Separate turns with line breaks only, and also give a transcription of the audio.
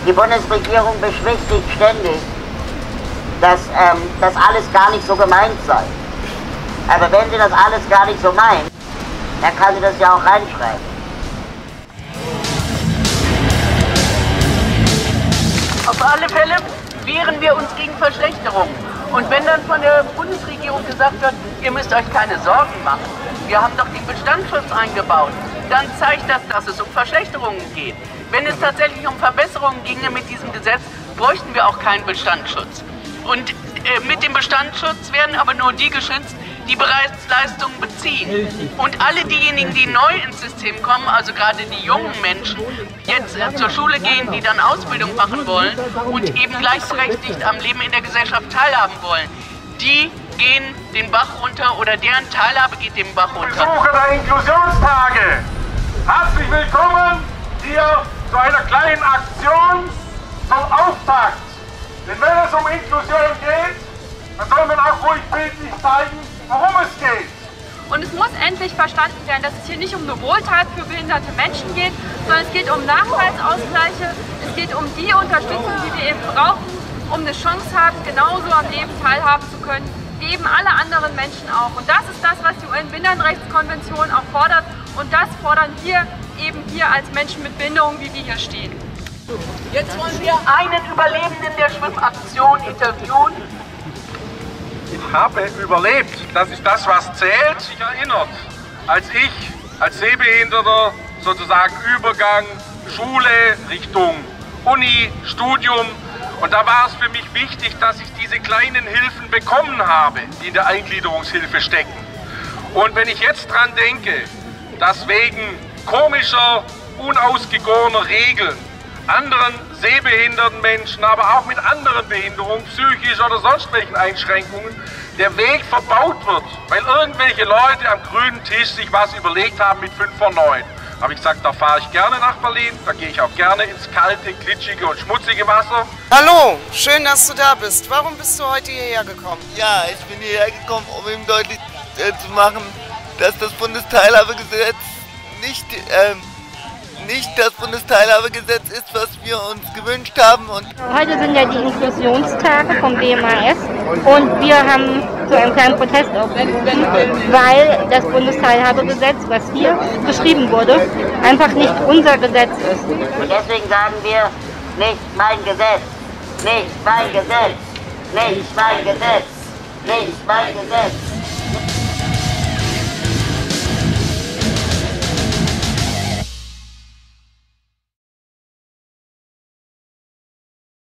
Die Bundesregierung beschwichtigt ständig, dass das alles gar nicht so gemeint sei. Aber wenn sie das alles gar nicht so meint, dann kann sie das ja auch reinschreiben.
Auf alle Fälle wehren wir uns gegen Verschlechterungen. Und wenn dann von der Bundesregierung gesagt wird, ihr müsst euch keine Sorgen machen, wir haben doch den Bestandsschutz eingebaut, dann zeigt das, dass es um Verschlechterungen geht. Wenn es tatsächlich um Verbesserungen ginge mit diesem Gesetz, bräuchten wir auch keinen Bestandsschutz. Und mit dem Bestandsschutz werden aber nur die geschützt, die bereits Leistungen beziehen. Und alle diejenigen, die neu ins System kommen, also gerade die jungen Menschen, jetzt zur Schule gehen, die dann Ausbildung machen wollen und eben gleichberechtigt am Leben in der Gesellschaft teilhaben wollen, die gehen den Bach runter oder deren Teilhabe geht den Bach runter.
Besucher der Inklusionstage, herzlich willkommen hier zu einer kleinen Aktion zum Auftakt. Denn wenn es um Inklusion geht, dann soll man auch ruhig bildlich zeigen, worum es geht.
Und es muss endlich verstanden werden, dass es hier nicht um eine Wohltat für behinderte Menschen geht, sondern es geht um Nachteilsausgleiche, es geht um die Unterstützung, die wir eben brauchen, um eine Chance haben, genauso am Leben teilhaben zu können, wie eben alle anderen Menschen auch. Und das ist das, was die UN-Behindertenrechtskonvention auch fordert. Und das fordern wir eben hier als Menschen mit Behinderung, wie wir hier stehen.
Jetzt wollen wir einen Überlebenden der Schwimmaktion interviewen.
Ich habe überlebt, das ist das, was zählt. Sich erinnert, als ich als Sehbehinderter sozusagen Übergang Schule Richtung Uni, Studium, und da war es für mich wichtig, dass ich diese kleinen Hilfen bekommen habe, die in der Eingliederungshilfe stecken. Und wenn ich jetzt dran denke, dass wegen komischer, unausgegorener Regeln anderen sehbehinderten Menschen, aber auch mit anderen Behinderungen, psychisch oder sonst welchen Einschränkungen, der Weg verbaut wird, weil irgendwelche Leute am grünen Tisch sich was überlegt haben mit 5 vor 9. Habe ich gesagt, da fahre ich gerne nach Berlin, da gehe ich auch gerne ins kalte, glitschige und schmutzige Wasser.
Hallo, schön, dass du da bist. Warum bist du heute hierher gekommen?
Ja, ich bin hierher gekommen, um ihm deutlich zu machen, dass das Bundesteilhabegesetz nicht das Bundesteilhabegesetz ist, was wir uns gewünscht haben. Und
heute sind ja die Inklusionstage vom BMAS und wir haben zu einem kleinen Protest aufgerufen, weil das Bundesteilhabegesetz, was hier geschrieben wurde, einfach nicht unser Gesetz ist.
Und deswegen sagen wir, nicht mein Gesetz, nicht mein Gesetz, nicht mein Gesetz, nicht mein Gesetz.